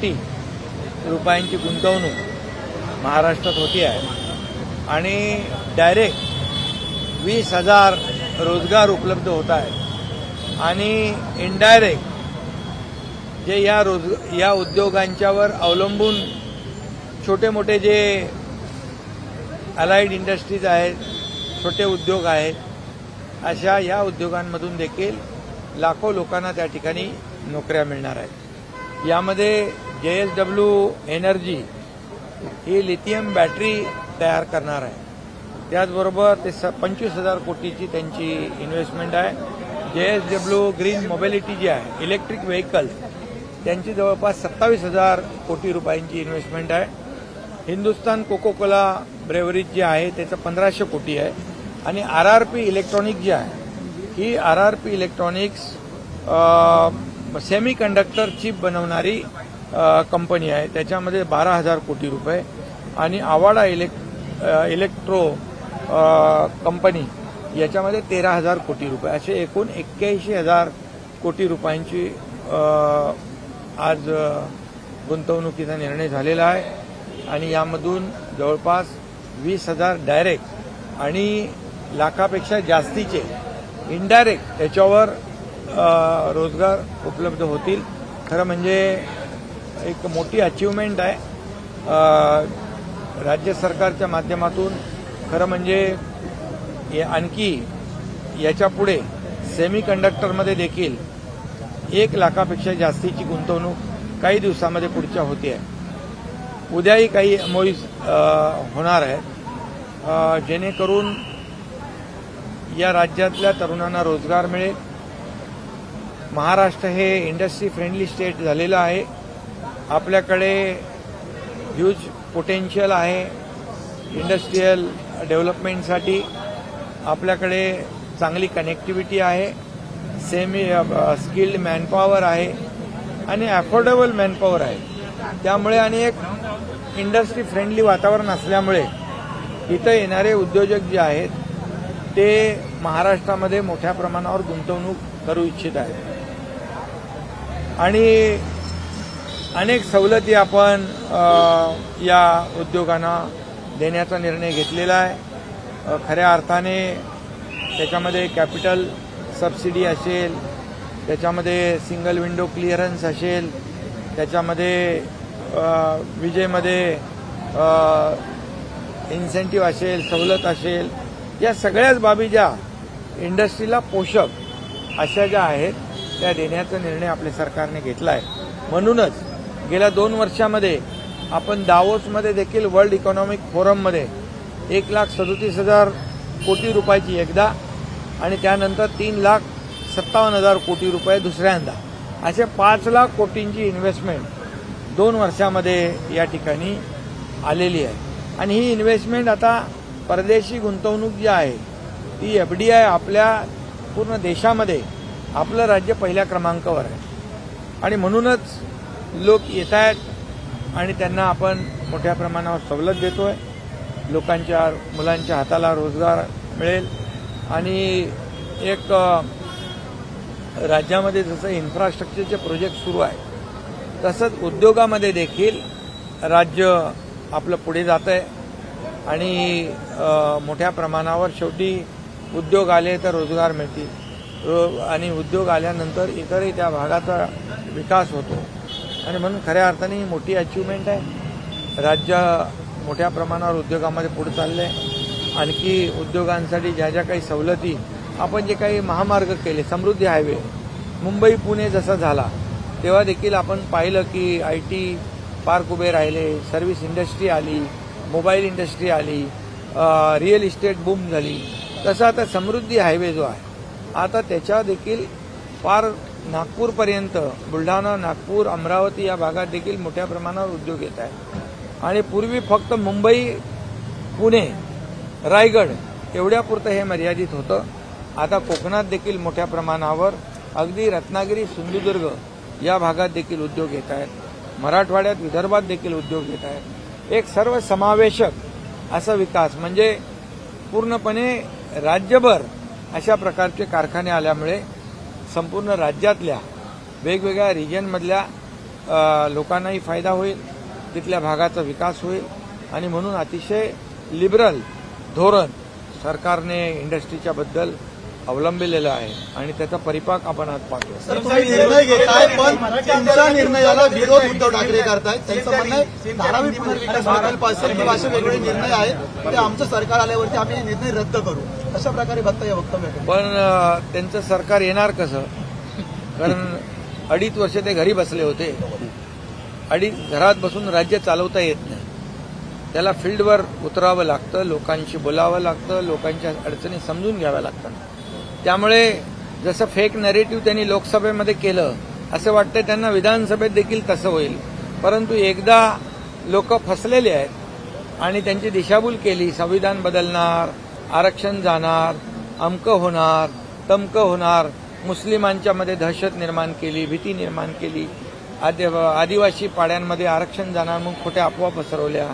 कोटी रुपयांची गुंतवणूक महाराष्ट्रात होती आहे आणि डायरेक्ट 20,000 रोजगार उपलब्ध होत आहेत आणि इनडायरेक्ट जे या उद्योगांच्यावर अवलंबून छोटे मोठे जे अलाइड इंडस्ट्रीज आहेत, छोटे उद्योग आहेत, अशा या उद्योगांमधून देखील लाखो लोकांना त्या ठिकाणी नोकऱ्या मिळणार आहेत। यामध्ये JSW एनर्जी ही लिथियम बॅटरी तयार करणार आहे। त्याचबरोबर ते 25,000 कोटीची त्यांची इन्व्हेस्टमेंट आहे। JSW ग्रीन मोबिलिटी जी आहे, इलेक्ट्रिक व्हेकल्स, त्यांची जवळपास 27,000 कोटी रुपयांची इन्व्हेस्टमेंट आहे। हिंदुस्तान कोको कोला ब्रेवरीज जी आहे त्याचं 1,500 कोटी आहे आणि RRP इलेक्ट्रॉनिक जी आहे ही RRP electronics semi conductor chip बनवणारी कंपनी आहे, त्याच्यामध्ये 12,000 कोटी रुपये आणि आवाडा इलेक्ट्रो कंपनी याच्यामध्ये 13,000 कोटी रुपये, असे एकूण 81,000 कोटी रुपयांची आज गुंतवणुकीचा निर्णय झालेला आहे आणि यामधून जवळपास 20,000 डायरेक्ट आणि लाखापेक्षा जास्तीचे इनडायरेक्ट त्याच्यावर रोजगार उपलब्ध होतील। खरं म्हणजे एक मोठी अचीवमेंट आहे राज्य सरकारच्या माध्यमातून। खरं म्हणजे आणखी याच्या पुढे सेमी कंडक्टरमध्ये देखील 1 लाखापेक्षा जास्तीची गुंतवणूक काही दिवसामध्ये पुढच्या होते आहे। उद्याही काही MOUs होणार आहेत जेणेकरून या राज्यातल्या तरुणांना रोजगार मिळेल। महाराष्ट्र हे इंडस्ट्री फ्रेंडली स्टेट झालेलं आहे। आपल्याकडे ह्यूज पोटेन्शियल आहे इंडस्ट्रियल डेव्हलपमेंटसाठी। आपल्याकडे चांगली कनेक्टिव्हिटी आहे, सेमी स्किल्ड मॅनपॉवर आहे आणि अफोर्डेबल मॅनपॉवर आहे। त्यामुळे आणि एक इंडस्ट्री फ्रेंडली वातावरण असल्यामुळे इथं येणारे उद्योजक जे आहेत ते महाराष्ट्रामध्ये मोठ्या प्रमाणावर गुंतवणूक करू इच्छित आहेत आणि अनेक सवलती आपण या उद्योगांना देण्याचा निर्णय घेतलेला आहे। खऱ्या अर्थाने त्याच्यामध्ये कॅपिटल सबसिडी असेल, त्याच्यामध्ये सिंगल विंडो क्लिअरन्स असेल, त्याच्यामध्ये विजेमध्ये इन्सेंटिव्ह असेल, सवलत असेल, या सगळ्याच बाबी ज्या इंडस्ट्रीला पोषक अशा ज्या आहेत त्या देण्याचा निर्णय आपल्या सरकारने घेतला आहे। म्हणूनच गेल्या 2 वर्षामध्ये आपण दावोसमध्ये देखील वर्ल्ड इकॉनॉमिक फोरममध्ये 1,37,000 कोटी रुपयाची एकदा आणि त्यानंतर 3,57,000 कोटी रुपये दुसऱ्यांदा, असे 5 लाख कोटींची इन्व्हेस्टमेंट 2 वर्षामध्ये या ठिकाणी आलेली आहे। आणि ही इन्व्हेस्टमेंट आता परदेशी गुंतवणूक जी आहे ती FDI आपल्या पूर्ण देशामध्ये आपलं राज्य पहिल्या क्रमांकावर आहे आणि म्हणूनच लोक येत आहेत आणि त्यांना आपण मोठ्या प्रमाणावर सवलत देतोय। लोकांच्या मुलांच्या हाताला रोजगार मिळेल आणि एक राज्यामध्ये जसं इन्फ्रास्ट्रक्चरचे प्रोजेक्ट सुरू आहे तसंच उद्योगामध्ये देखील राज्य आपलं पुढे जात आहे आणि मोठ्या प्रमाणावर शेवटी उद्योग आले तर रोजगार मिळतील आणि उद्योग आल्यानंतर इतरही त्या भागाचा विकास होतो आणि म्हणून खऱ्या अर्थाने ही मोठी अचीवमेंट आहे। राज्य मोठ्या प्रमाणावर उद्योगामध्ये पुढे चालले आहे। आणखी उद्योगांसाठी ज्या ज्या काही सवलती आपण जे काही महामार्ग केले, समृद्धी हायवे मुंबई पुणे जसा झाला तेव्हा देखील आपण पाहिलं की IT पार्क उभे राहिले, सर्व्हिस इंडस्ट्री आली, मोबाईल इंडस्ट्री आली, रिअल इस्टेट बूम झाली। तसं आता समृद्धी हायवे जो आहे आता त्याच्या देखील पार नागपूरपर्यंत, बुलढाणा, नागपूर, अमरावती या भागात देखील मोठ्या प्रमाणावर उद्योग येत आहेत आणि पूर्वी फक्त मुंबई, पुणे, रायगड एवढ्यापुरतं हे मर्यादित होतं। आता कोकणात देखील मोठ्या प्रमाणावर अगदी रत्नागिरी, सिंधुदुर्ग या भागात देखील उद्योग येत आहेत, मराठवाड्यात, विदर्भात देखील उद्योग येत आहेत। एक सर्वसमावेशक असा विकास म्हणजे पूर्णपणे राज्यभर अशा प्रकारचे कारखाने आल्यामुळे संपूर्ण राज्यातल्या वेगवेगळ्या रिजनमधल्या लोकांनाही फायदा होईल, तिथल्या भागाचा विकास होईल आणि म्हणून अतिशय लिबरल धोरण सरकारने इंडस्ट्रीच्या बद्दल अवलंबिलेलं आहे आणि त्याचा परिपाक आपण आज पाहतो. सर, तुम्ही निर्णय घेताय पण तुमच्या निर्णयाला विरोध उद्धव ठाकरे करतायत. त्यांचं म्हणणं आहे धारावी पुनर्विकास प्रकल्प असेल किंवा असे वेगवेगळे निर्णय आहेत ते आमचं सरकार आल्यावरती आम्ही हे निर्णय रद्द करू, अशा प्रकारे वक्तव्य. पण त्यांचं सरकार येणार कसं? कारण 2.5 वर्ष ते घरी बसले होते. घरात बसून राज्य चालवता येत नाही. त्याला फील्डवर उतरावं लागतं, लोकांशी बोलावं लागतं, लोकांच्या अडचणी समजून घ्याव्या लागतात. त्यामुळे जसं फेक नरेटिव्ह त्यांनी लोकसभेमध्ये केलं असं वाटतं त्यांना विधानसभेत देखील तसं होईल. परंतु एकदा लोक फसलेले आहेत आणि त्यांची दिशाभूल केली. संविधान बदलणार, आरक्षण जाणार, अमकं होणार, तमकं होणार, मुस्लिमांच्या मध्ये दहशत निर्माण केली, भीती निर्माण केली, आदिवासी पाड्यांमध्ये आरक्षण जाणार म्हणून खोट्या अफवा पसरवल्या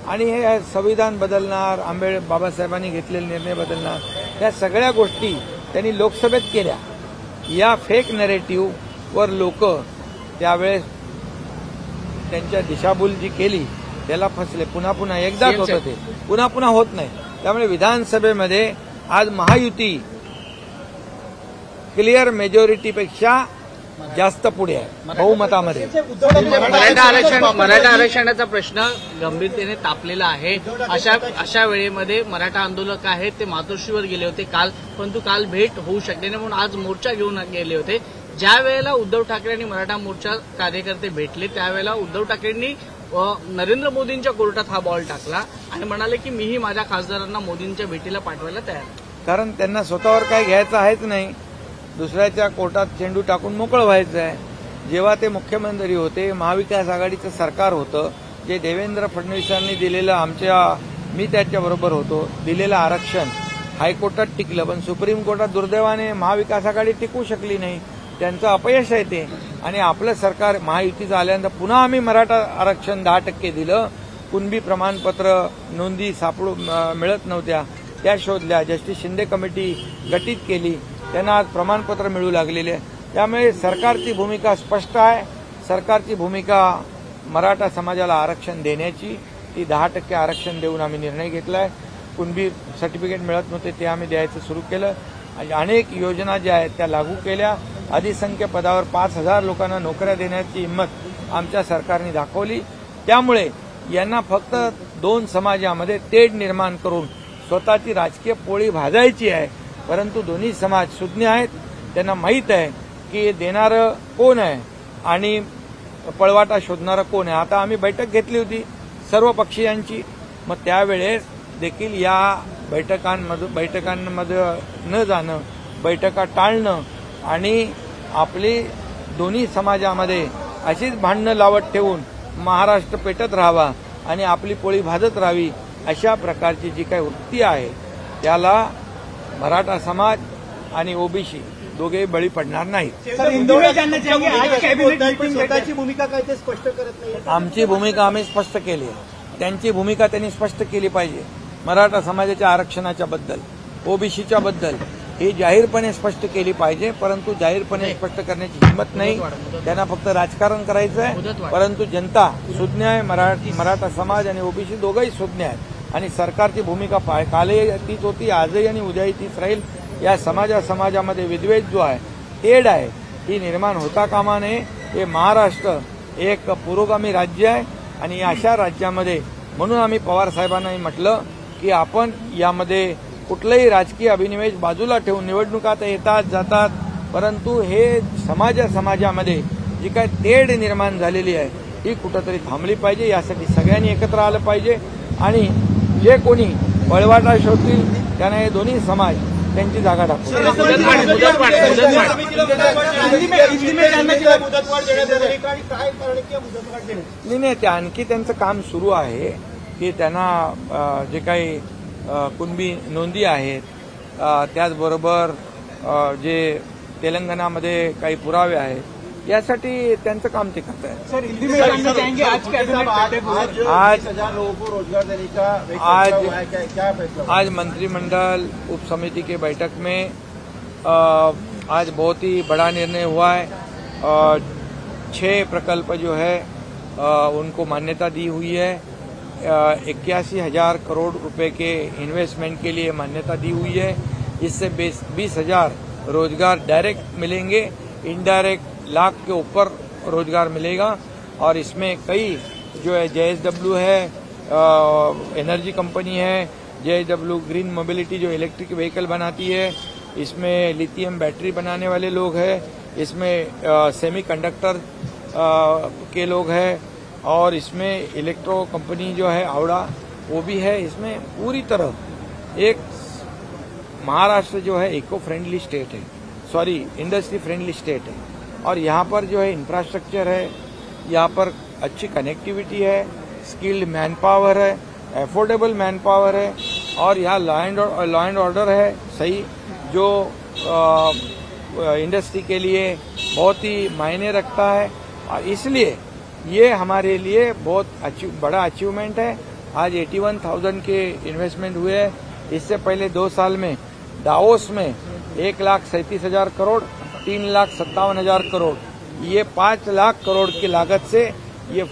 आणि हे संविधान बदलणार, बाबासाहेबांनी घेतलेले निर्णय बदलणार, या सगळ्या गोष्टी त्यांनी लोकसभेत केल्या. या फेक नरेटिव्हवर लोक त्यावेळेस त्यांच्या दिशाभूल जी केली त्याला फसले. पुन्हा एकदाच होतं ते, पुन्हा होत नाही. त्यामुळे विधानसभेमध्ये आज महायुती क्लिअर मेजॉरिटीपेक्षा जास्त पुढे आहे बहुमतामध्ये. मराठा आरक्षणाचा प्रश्न गंभीरतेने तापलेला आहे. अशा वेळेमध्ये मराठा आंदोलक आहेत ते मातोश्रीवर गेले होते काल, परंतु काल भेट होऊ शकली नाही म्हणून आज मोर्चा घेऊन गेले होते. ज्या वेळेला उद्धव ठाकरे आणि मराठा मोर्चा कार्यकर्ते भेटले त्यावेळेला उद्धव ठाकरेंनी नरेंद्र मोदींच्या कोर्टात हा बॉल टाकला आणि म्हणाले की मीही माझ्या खासदारांना मोदींच्या भेटीला पाठवायला तयार. कारण त्यांना स्वतःवर काही घ्यायचं आहेच नाही, दुसऱ्याच्या कोर्टात चेंडू टाकून मोकळं व्हायचं आहे. जेव्हा ते मुख्यमंत्री होते, महाविकास आघाडीचं सरकार होतं, जे देवेंद्र फडणवीसांनी दिलेलं मी त्याच्याबरोबर होतो, दिलेलं आरक्षण हायकोर्टात टिकलं, पण सुप्रीम कोर्टात दुर्दैवाने महाविकास आघाडी टिकू शकली नाही. त्यांचं अपयश आहे ते. आणि आपलं सरकार महायुतीचं आल्यानंतर पुन्हा आम्ही मराठा आरक्षण 10% दिलं. कुणबी प्रमाणपत्र नोंदी मिळत नव्हत्या, त्या शोधल्या. जस्टिस शिंदे कमिटी गठीत केली, त्यांना आज प्रमाणपत्र मिळू लागलेले आहे. त्यामुळे सरकारची भूमिका स्पष्ट आहे. सरकारची भूमिका मराठा समाजाला आरक्षण देण्याची, ती 10% आरक्षण देऊन आम्ही निर्णय घेतलाय. कुणबी सर्टिफिकेट मिळत नव्हते ते आम्ही द्यायचं सुरू केलं. अनेक योजना ज्या आहेत त्या लागू केल्या. अधिसंख्य पदावर 5,000 लोकांना नोकऱ्या देण्याची हिंमत आमच्या सरकारने दाखवली. त्यामुळे यांना फक्त 2 समाजामध्ये तेढ निर्माण करून स्वतःची राजकीय पोळी भाजायची आहे. परंतु दोन्ही समाज सुज्ञ आहेत, त्यांना माहीत आहे की देणारं कोण आहे आणि पळवाटा शोधणारं कोण आहे. आता आम्ही बैठक घेतली होती सर्व पक्षीयांची, मग त्यावेळेस देखील या बैठकांमध्ये न जाणं, बैठका टाळणं आणि आपली दोन्ही समाजामध्ये अशीच भांडणं लावत ठेवून महाराष्ट्र पेटत राहावा आणि आपली पोळी भाजत राहावी, अशा प्रकारची जी काही वृत्ती आहे त्याला मराठा समाज आणि ओबीसी दोघेही बळी पडणार नाहीत. स्वतःची भूमिका काय ते स्पष्ट करत नाही. आमची भूमिका आम्ही स्पष्ट केली आहे, त्यांची भूमिका त्यांनी स्पष्ट केली पाहिजे. मराठा समाजाच्या आरक्षणाच्या बद्दल, ओबीसीच्या बद्दल ही जाहीरपणे स्पष्ट केली पाहिजे. परंतु जाहीरपणे स्पष्ट करण्याची हिंमत नाही. त्यांना फक्त राजकारण करायचं आहे. परंतु जनता सुज्ञ आहे, मराठा समाज आणि ओबीसी दोघंही सुज्ञ आहेत आणि सरकारची भूमिका कालही तीच होती, आजही आणि उद्याही तीच राहील. या समाजामध्ये विद्वेष जो आहे, तेढ आहे, ही निर्माण होता कामा नये. हे महाराष्ट्र एक पुरोगामी राज्य आहे आणि अशा राज्यामध्ये म्हणून आम्ही पवार साहेबांनाही म्हटलं की आपण यामध्ये कुठलंही राजकीय अभिनिवेश बाजूला ठेवून निवडणुका आता येतात जातात, परंतु हे समाजामध्ये जी काय तेढ निर्माण झालेली आहे ही कुठंतरी थांबली पाहिजे. यासाठी सगळ्यांनी एकत्र आलं पाहिजे आणि जे कोणी पळवाटा शोधतील त्यांना हे दोन्ही समाज त्यांची जागा टाकतील. नाही, ते आणखी त्यांचं काम सुरू आहे की त्यांना जे काही कुणबी नोंदी आहेत, त्याचबरोबर जे तेलंगणामध्ये काही पुरावे आहेत, यासाठी त्यांचं काम ते करत आहे. आज मंत्रिमंडल उपसमिति के बैठक में आज बहुत ही बड़ा निर्णय हुआ है. 6 प्रकल्प जो है उनको मान्यता दी हुई है। 81,000 करोड़ रुपए के इन्वेस्टमेंट के लिए मान्यता दी हुई है। इससे 20,000 रोजगार डायरेक्ट मिलेंगे, इनडायरेक्ट लाख के ऊपर रोजगार मिलेगा। और इसमें कई जो है JSW है, एनर्जी कंपनी है, JSW ग्रीन मोबिलिटी जो इलेक्ट्रिक व्हीकल बनाती है, इसमें लिथियम बैटरी बनाने वाले लोग हैं, इसमें सेमीकंडक्टर के लोग हैं, और इसमें इलेक्ट्रो कंपनी जो है आवड़ा वो भी है। इसमें पूरी तरह एक महाराष्ट्र जो है इको फ्रेंडली स्टेट है, सॉरी इंडस्ट्री फ्रेंडली स्टेट है। और यहाँ पर जो है इंफ्रास्ट्रक्चर है, यहाँ पर अच्छी कनेक्टिविटी है, स्किल्ड मैन पावर है, एफोर्डेबल मैन पावर है, और यहाँ लॉ एंड ऑर्डर है सही, जो इंडस्ट्री के लिए बहुत ही मायने रखता है। और इसलिए ये हमारे लिए बहुत बड़ा अचीवमेंट है। आज 81,000 के इन्वेस्टमेंट हुए हैं। इससे पहले 2 साल में दावोस में 1,37,000 करोड़, 3,57,000 करोड़, ये 5 लाख करोड़ की लागत से ये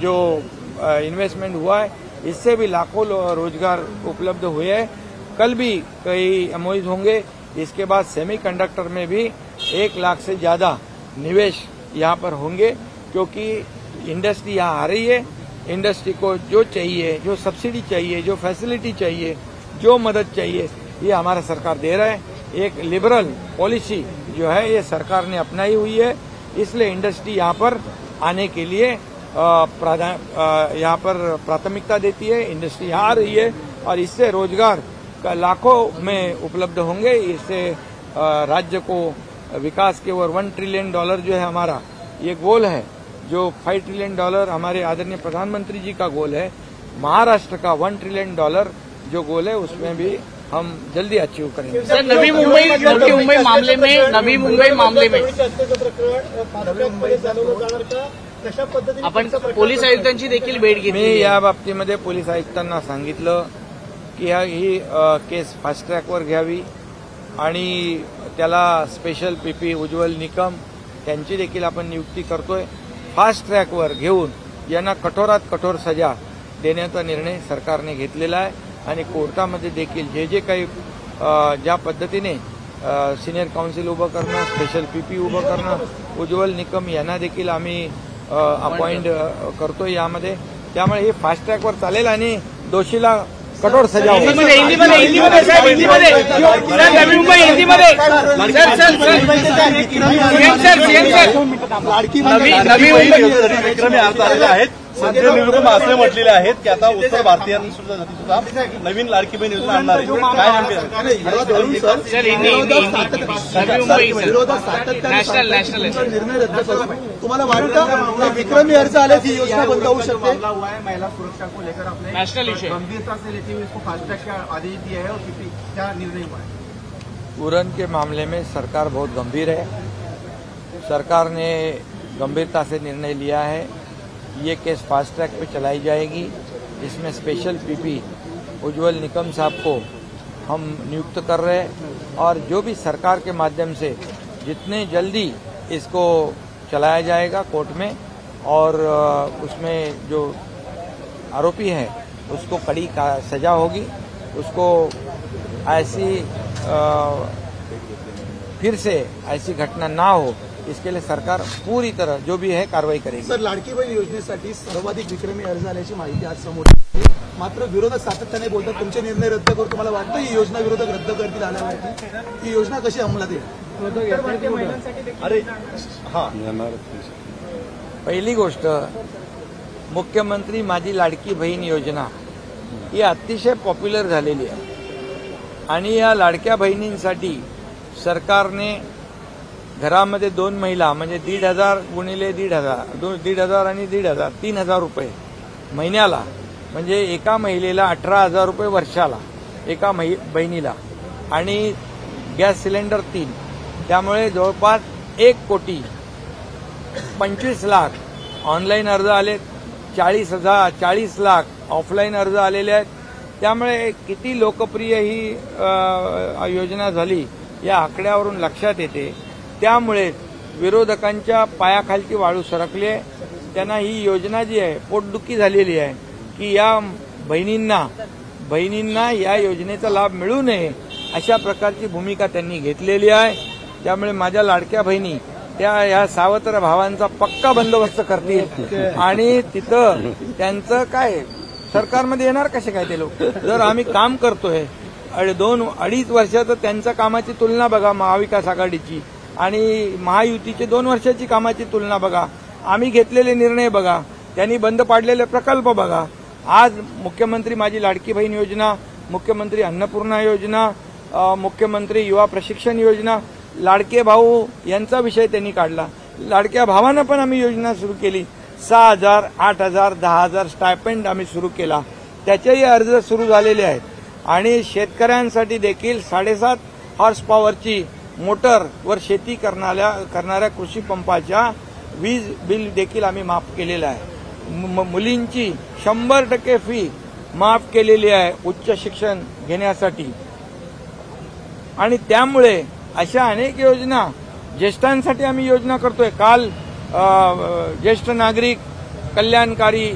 जो इन्वेस्टमेंट हुआ है, इससे भी लाखों रोजगार उपलब्ध हुए हैं। कल भी कई एमओयूज होंगे। इसके बाद सेमीकंडक्टर में भी 1 लाख से ज्यादा निवेश यहाँ पर होंगे, क्योंकि इंडस्ट्री यहाँ आ रही है। इंडस्ट्री को जो चाहिए, जो सब्सिडी चाहिए, जो फैसिलिटी चाहिए, जो मदद चाहिए, ये हमारा सरकार दे रहा है। एक लिबरल पॉलिसी जो है ये सरकार ने अपनाई हुई है। इसलिए इंडस्ट्री यहाँ पर आने के लिए यहाँ पर प्राथमिकता देती है। इंडस्ट्री यहाँ आ रही है और इससे रोजगार का लाखों में उपलब्ध होंगे। इससे राज्य को विकास के ओर $1 ट्रिलियन जो है हमारा ये गोल है, जो $5 ट्रिलियन हमारे आदरणीय प्रधानमंत्री जी का गोल है। महाराष्ट्र का $1 ट्रिलियन जो गोल है उसमें भी हम जल्दी अचीव करेंगे। सर, नवी मुंबई मामले में आपण पोलीस आयुक्तांची देखील भेट घेतली। मी या बाबतीमध्ये पोलीस आयुक्तांना सांगितलं की ही केस फास्ट ट्रॅकवर घ्यावी आणि त्याला स्पेशल पीपी उज्ज्वल निकम त्यांची देखील आपण नियुक्ती करतोय। फास्ट ट्रॅकवर घेऊन यांना कठोरात कठोर सजा देण्याचा निर्णय सरकारने घेतलेला आहे आणि कोर्टामध्ये देखील जे काही ज्या पद्धतीने सिनियर काउन्सिल उभं करणं, स्पेशल पीपी उभं करणं, उज्ज्वल निकम यांना देखील आम्ही अपॉइंट करतोय यामध्ये। त्यामुळे हे फास्ट ट्रॅकवर चालेल आणि दोषीला कठोर सजा होईल। विक्रमी अर्ज आलेले आहेत। संजय निरुपम असं म्हटलेले आहेत की आता उत्तर भारतीयांना नवीन लाडकी बहीण योजना आणणार आहे। नॅशनल निर्णय रद्द करून तुम्हाला वाटतं विक्रमी अर्ज आले ही योजना बंद होऊ शकते? महिला सुरक्षा को लेकर आपने नेशनल इशू गंभीरता से लेते हुए इसको फास्ट ट्रैक का आदेश दिया है और क्या निर्णय हुआ है? उड़न के मामले में सरकार बहुत गंभीर है। सरकार ने गंभीरता से निर्णय लिया है। ये केस फास्ट ट्रैक पे चलाई जाएगी। इसमें स्पेशल पीपी उज्ज्वल निकम साहब को हम नियुक्त कर रहे हैं और जो भी सरकार के माध्यम से जितने जल्दी इसको चलाया जाएगा कोर्ट में और उसमें जो आरोपी है उसको कड़ी का सजा होगी। उसको ऐसी फिर से ऐसी घटना ना हो, इसके लिए सरकार पूरी तरह जो भी है कार्रवाई करेगी। सर, लाडकी बहीण योजनेसाठी सर्वाधिक विक्रमी अर्ज आल्याची माहिती आज समोर आली। मात्र विरोधक सातत्याने बोलतात तुमचे निर्णय रद्द करू। तुम्हाला वाटतं ही योजना विरोधक रद्द करतील आल्यावरती? ही योजना कशी अंमलात येईल? अरे हां, पहिली गोष्ट, मुख्यमंत्री माझी लाडकी बहीण योजना ही अतिशय पॉप्युलर झालेली आहे आणि या लाडक्या बहिणींसाठी सरकारने घरामध्ये 2 महिला म्हणजे 1,500 गुणिले 1,500 आणि 1,500 3,000 रुपये महिन्याला, म्हणजे एका महिलेला 18,000 रुपये वर्षाला एका बहिणीला, आणि गॅस सिलेंडर 3। त्यामुळे जवळपास 1,25 लाख ऑनलाईन अर्ज आले, 40 लाख ऑफलाईन अर्ज आलेले आहेत। त्यामुळे किती लोकप्रिय ही योजना झाली या आकड्यावरून लक्षात येते। त्यामुळे विरोधकांच्या पायाखालची वाळू सरकली आहे. त्यांना ही योजना जी आहे पोटदुखी झालेली आहे की या बहिणींना या योजनेचा लाभ मिळू नये अशा प्रकारची भूमिका त्यांनी घेतलेली आहे. त्यामुळे माझ्या लाडक्या बहिणी त्या या सावत्र भावांचा पक्का बंदोबस्त करतील आणि तिथं त्यांचं काय सरकारमध्ये येणार कसे काय ते लोक. जर आम्ही काम करतोय 2-2.5 वर्षाचं त्यांच्या कामाची तुलना बघा महाविकास आघाडीची आणि महायुतीचे 2 वर्षाची कामाची तुलना बघा. आम्ही घेतलेले निर्णय बघा, त्यांनी बंद पाडलेले प्रकल्प बघा. आज मुख्यमंत्री माझी लाडकी बहीण योजना, मुख्यमंत्री अन्नपूर्णा योजना, मुख्यमंत्री युवा प्रशिक्षण योजना, लाडके भाऊ यांचा विषय त्यांनी काढला. लाडक्या भावानं पण आम्ही योजना सुरू केली. 6,000, 8,000, 10,000 स्टायपेंड आम्ही सुरू केला. त्याचेही अर्ज सुरू झालेले आहेत आणि शेतकऱ्यांसाठी देखील 7.5 हॉर्स पॉवरची मोटरवर शेती करणाऱ्या कृषी पंपाच्या वीज बिल देखील आम्ही माफ केलेलं आहे. मुलींची 100% फी माफ केलेली आहे उच्च शिक्षण घेण्यासाठी. आणि त्यामुळे अशा अनेक योजना ज्येष्ठांसाठी आम्ही योजना करतोय. काल ज्येष्ठ नागरिक कल्याणकारी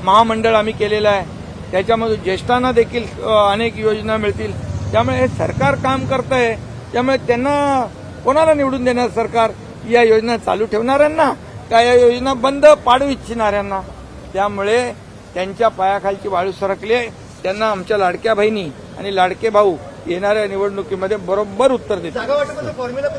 महामंडळ आम्ही केलेलं आहे. त्याच्यामधून ज्येष्ठांना देखील अनेक योजना मिळतील. त्यामुळे हे सरकार काम करत आहे. त्यामुळे त्यांना कोणाला निवडून देणार सरकार? या योजना चालू ठेवणाऱ्यांना का या योजना बंद पाडू इच्छिणाऱ्यांना? त्यामुळे त्यांच्या पायाखालची वाळू सरकली. त्यांना आमच्या लाडक्या बहिणी आणि लाडके भाऊ येणाऱ्या निवडणुकीमध्ये बरोबर उत्तर देतील. जागा वाटपाचा फॉर्म्युला